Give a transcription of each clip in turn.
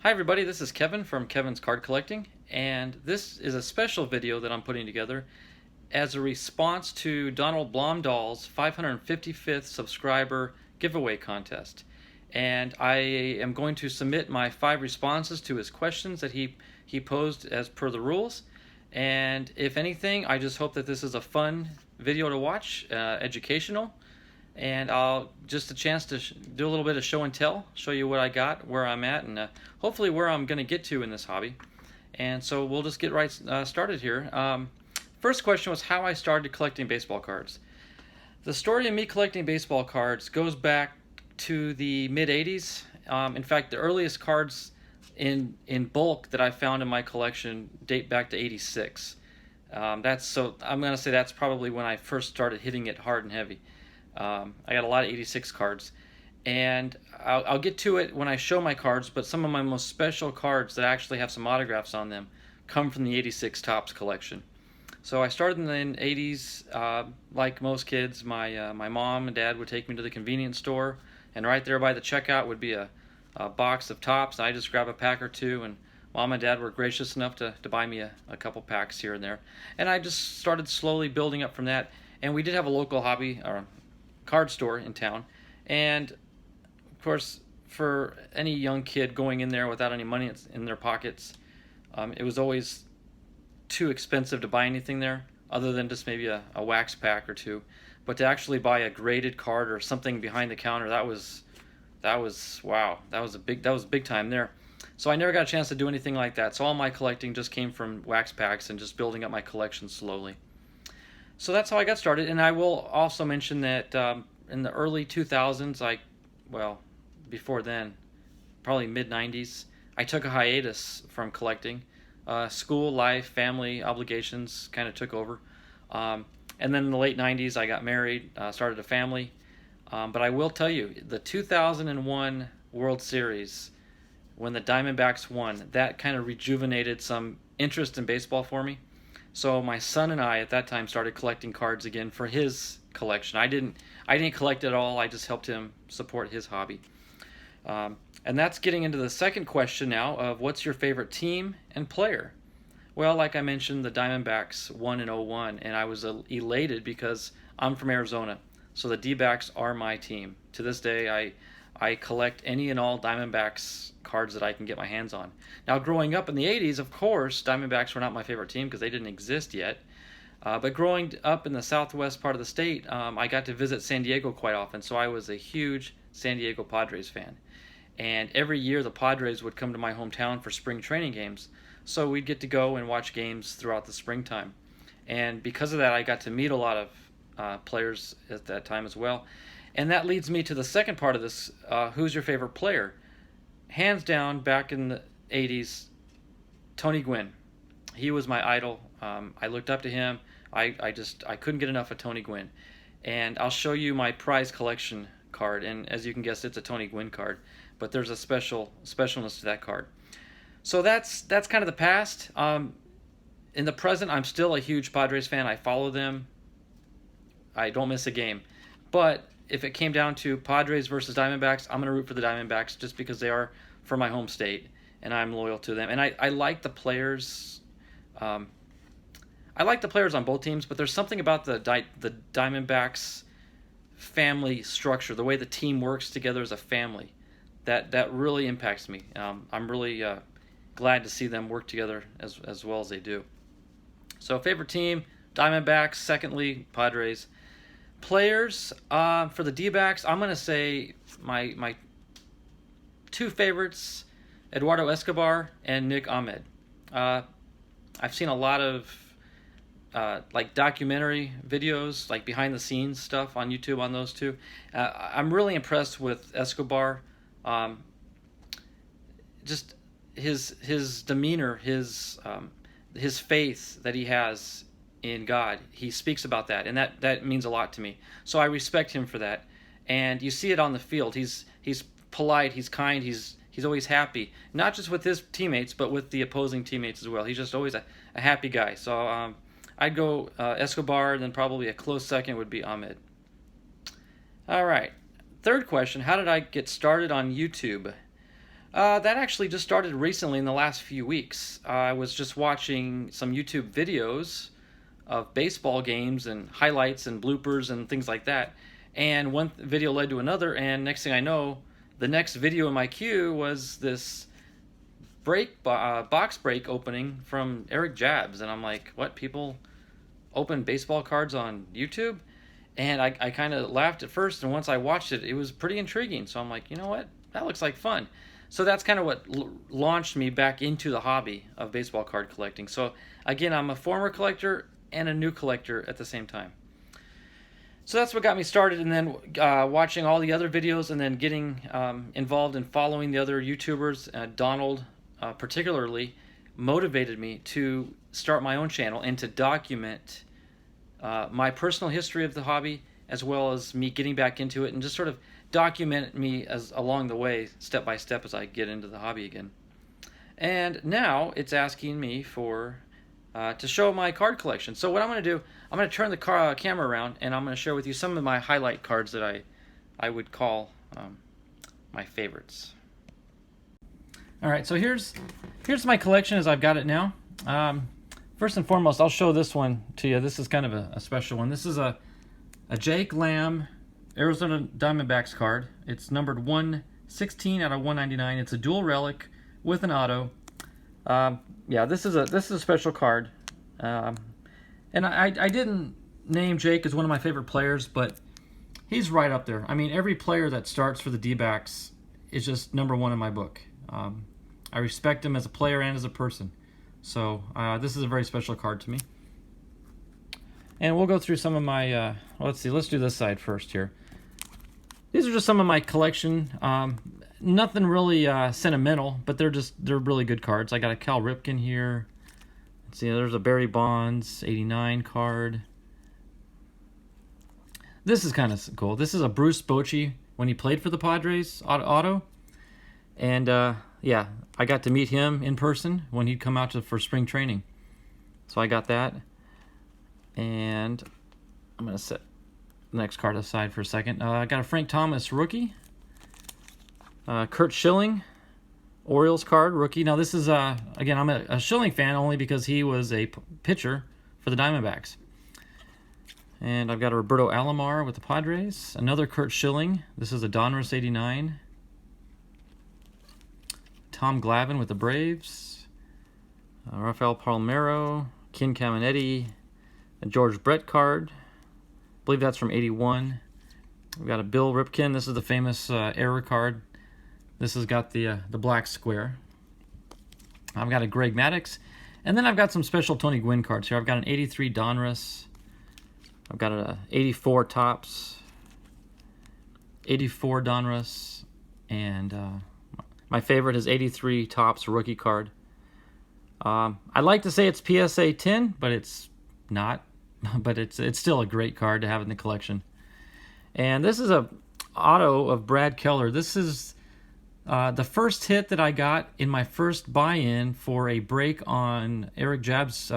Hi everybody, this is Kevin from Kevin's Card Collecting, and this is a special video that I'm putting together as a response to Donald Blomdahl's 555th subscriber giveaway contest. And I am going to submit my 5 responses to his questions that he posed as per the rules. And if anything, I just hope that this is a fun video to watch, educational, and I'll just a chance to do a little bit of show and tell, show you what I got, where I'm at, and hopefully where I'm going to get to in this hobby. And so we'll just get right started here. First question was how I started collecting baseball cards. The story of me collecting baseball cards goes back to the mid 80s. In fact, the earliest cards in bulk that I found in my collection date back to 86. I'm going to say that's probably when I first started hitting it hard and heavy. I got a lot of 86 cards, and I'll get to it when I show my cards, but some of my most special cards that actually have some autographs on them come from the 86 Topps collection. So I started in the 80s, like most kids. My mom and dad would take me to the convenience store, and right there by the checkout would be a box of Topps, and I just grab a pack or two, and mom and dad were gracious enough to buy me a couple packs here and there. And I just started slowly building up from that, and we did have a local hobby, or card store in town, and of course for any young kid going in there without any money in their pockets, it was always too expensive to buy anything there other than just maybe a wax pack or two. But to actually buy a graded card or something behind the counter, that was wow, that was big time there. So I never got a chance to do anything like that, so all my collecting just came from wax packs and just building up my collection slowly. So that's how I got started, and I will also mention that in the early 2000s, before then, probably mid-90s, I took a hiatus from collecting. School, life, family obligations kind of took over. And then in the late 90s, I got married, started a family. But I will tell you, the 2001 World Series, when the Diamondbacks won, that kind of rejuvenated some interest in baseball for me. So my son and I at that time started collecting cards again for his collection. I didn't collect it all. I just helped him support his hobby. And that's getting into the second question now of what's your favorite team and player? Well, like I mentioned, the Diamondbacks won in '01, and I was elated because I'm from Arizona. So the D-backs are my team. To this day, I collect any and all Diamondbacks cards that I can get my hands on. Now, growing up in the 80s, of course, Diamondbacks were not my favorite team because they didn't exist yet. But growing up in the southwest part of the state, I got to visit San Diego quite often, so I was a huge San Diego Padres fan. And every year the Padres would come to my hometown for spring training games, so we'd get to go and watch games throughout the springtime. And because of that, I got to meet a lot of players at that time as well. And that leads me to the second part of this, who's your favorite player? Hands down, back in the 80s, Tony Gwynn. He was my idol. I looked up to him. I couldn't get enough of Tony Gwynn. And I'll show you my prize collection card, and as you can guess, it's a Tony Gwynn card. But there's a specialness to that card. So that's kind of the past. In the present, I'm still a huge Padres fan. I follow them. I don't miss a game. But if it came down to Padres versus Diamondbacks, I'm going to root for the Diamondbacks just because they are from my home state, and I'm loyal to them. And I like the players. I like the players on both teams, but there's something about the Diamondbacks family structure, the way the team works together as a family, that really impacts me. I'm really glad to see them work together as well as they do. So favorite team, Diamondbacks. Secondly, Padres. Players, for the D-backs, I'm going to say my two favorites, Eduardo Escobar and Nick Ahmed. I've seen a lot of like documentary videos, like behind the scenes stuff on YouTube on those two. I'm really impressed with Escobar. Just his demeanor, his faith that he has in God. He speaks about that, and that means a lot to me. So I respect him for that. And you see it on the field. He's polite, he's kind, he's always happy, not just with his teammates, but with the opposing teammates as well. He's just always a happy guy. So I'd go Escobar, and then probably a close second would be Ahmed. All right. Third question, how did I get started on YouTube? That actually just started recently in the last few weeks. I was just watching some YouTube videos of baseball games and highlights and bloopers and things like that. And one video led to another, and next thing I know, the next video in my queue was this box break opening from Eric Jabs, and I'm like, what, people open baseball cards on YouTube? And I kind of laughed at first, and once I watched it, it was pretty intriguing. So I'm like, you know what, that looks like fun. So that's kind of what launched me back into the hobby of baseball card collecting. So again, I'm a former collector and a new collector at the same time. So that's what got me started, and then watching all the other videos, and then getting involved in following the other YouTubers. Donald particularly motivated me to start my own channel and to document my personal history of the hobby, as well as me getting back into it, and just sort of document me as along the way, step by step, as I get into the hobby again. And now it's asking me for to show my card collection. So what I'm going to do, I'm going to turn the camera around, and I'm going to share with you some of my highlight cards that I would call my favorites. All right, so here's my collection as I've got it now. First and foremost, I'll show this one to you. This is kind of a special one. This is a Jake Lamb Arizona Diamondbacks card. It's numbered 116 out of 199. It's a dual relic with an auto. Yeah, this is a special card, and I didn't name Jake as one of my favorite players, but he's right up there. I mean, every player that starts for the D-backs is just number 1 in my book. I respect him as a player and as a person, so this is a very special card to me. And we'll go through some of my let's see, let's do this side first here. These are just some of my collection. Nothing really sentimental, but they're really good cards. I got a Cal Ripken here. Let's see, there's a Barry Bonds 89 card. This is kind of cool. This is a Bruce Bochy when he played for the Padres auto. And yeah, I got to meet him in person when he'd come out for spring training. So I got that. And I'm going to set the next card aside for a second. I got a Frank Thomas rookie. Kurt Schilling, Orioles card, rookie. Now this is, again, I'm a Schilling fan only because he was a pitcher for the Diamondbacks. And I've got a Roberto Alomar with the Padres. Another Kurt Schilling. This is a Donruss 89. Tom Glavine with the Braves. Rafael Palmeiro, Ken Caminetti, a George Brett card. I believe that's from 81. We've got a Bill Ripken. This is the famous error card. This has got the black square. I've got a Greg Maddux. And then I've got some special Tony Gwynn cards here. I've got an 83 Donruss. I've got a 84 Topps. 84 Donruss. And my favorite is 83 Topps rookie card. I like to say it's PSA 10, but it's not. But it's still a great card to have in the collection. And this is a auto of Brad Keller. This is the first hit that I got in my first buy-in for a break on Eric Jabs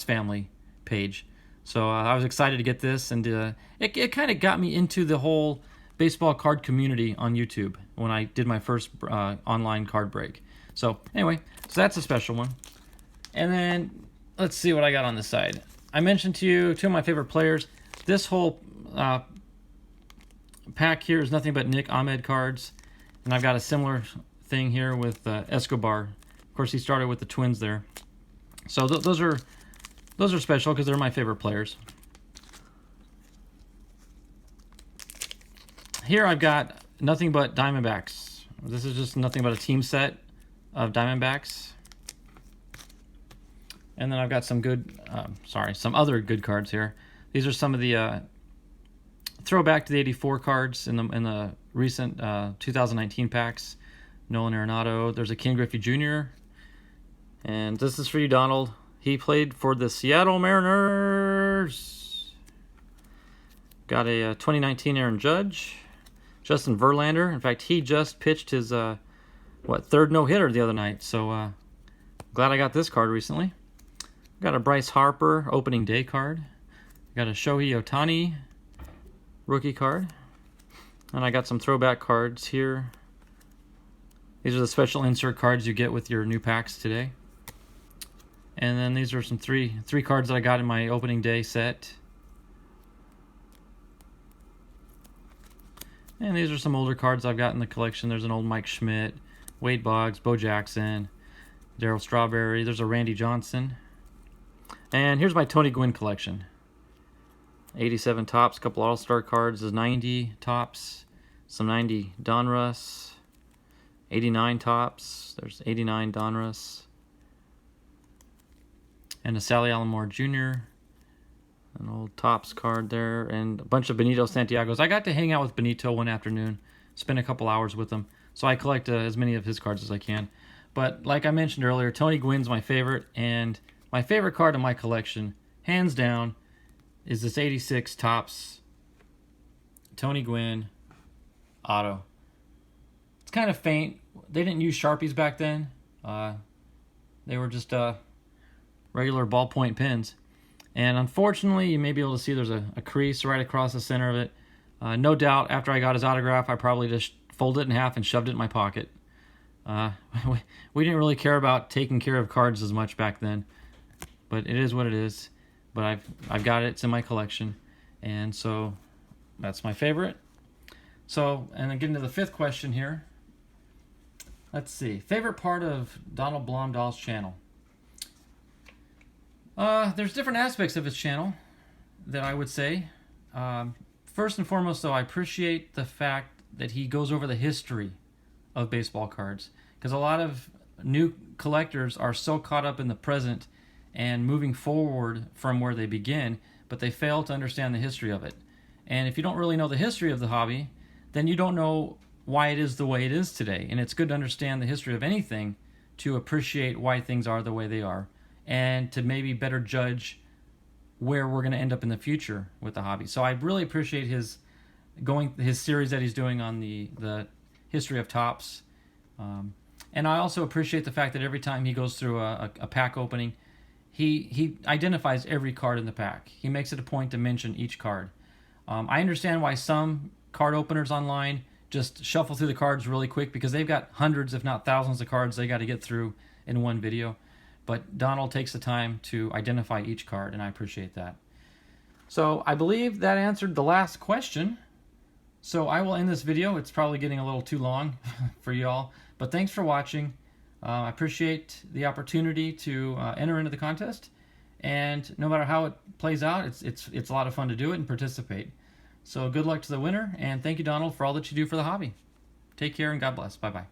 family page. So I was excited to get this, and it kind of got me into the whole baseball card community on YouTube when I did my first online card break. So anyway, so that's a special one. And then let's see what I got on this side. I mentioned to you 2 of my favorite players. This whole pack here is nothing but Nick Ahmed cards. And I've got a similar thing here with Escobar. Of course, he started with the Twins there. So those are special because they're my favorite players. Here I've got nothing but Diamondbacks. This is just nothing but a team set of Diamondbacks. And then I've got some some other good cards here. These are some of the throwback to the 84 cards in the recent 2019 packs. Nolan Arenado. There's a Ken Griffey Jr. And this is for you, Donald. He played for the Seattle Mariners. Got a 2019 Aaron Judge. Justin Verlander. In fact, he just pitched his third no-hitter the other night. So glad I got this card recently. Got a Bryce Harper opening day card. Got a Shohei Ohtani rookie card. And I got some throwback cards here. These are the special insert cards you get with your new packs today. And then these are some three cards that I got in my opening day set. And these are some older cards I've got in the collection. There's an old Mike Schmidt, Wade Boggs, Bo Jackson, Darryl Strawberry. There's a Randy Johnson. And here's my Tony Gwynn collection. 87 tops, a couple All-Star cards. There's 90 tops, some 90 Donruss, 89 tops. There's 89 Donruss. And a Sally Alomar Jr., an old Topps card there, and a bunch of Benito Santiagos. I got to hang out with Benito one afternoon, spend a couple hours with him, so I collect as many of his cards as I can. But like I mentioned earlier, Tony Gwynn's my favorite, and my favorite card in my collection, hands down, is this 86 Topps Tony Gwynn auto. It's kind of faint. They didn't use Sharpies back then. They were just regular ballpoint pens. And unfortunately, you may be able to see there's a crease right across the center of it. No doubt, after I got his autograph, I probably just folded it in half and shoved it in my pocket. We didn't really care about taking care of cards as much back then, but it is what it is. But I've got it. It's in my collection, and so that's my favorite. So, and then getting to the fifth question here. Let's see. Favorite part of Donald Blomdahl's channel. There's different aspects of his channel that I would say. First and foremost, though, I appreciate the fact that he goes over the history of baseball cards, because a lot of new collectors are so caught up in the present and moving forward from where they begin, but they fail to understand the history of it. And if you don't really know the history of the hobby, then you don't know why it is the way it is today. And it's good to understand the history of anything to appreciate why things are the way they are, and to maybe better judge where we're going to end up in the future with the hobby. So I really appreciate his series that he's doing on the history of Topps. And I also appreciate the fact that every time he goes through a pack opening, he identifies every card in the pack. He makes it a point to mention each card. I understand why some card openers online just shuffle through the cards really quick, because they've got hundreds, if not thousands, of cards they got to get through in one video. But Donald takes the time to identify each card, and I appreciate that. So I believe that answered the last question. So I will end this video. It's probably getting a little too long for y'all, but thanks for watching. I appreciate the opportunity to enter into the contest, and no matter how it plays out, it's a lot of fun to do it and participate. So good luck to the winner, and thank you, Donald, for all that you do for the hobby. Take care and God bless. Bye-bye.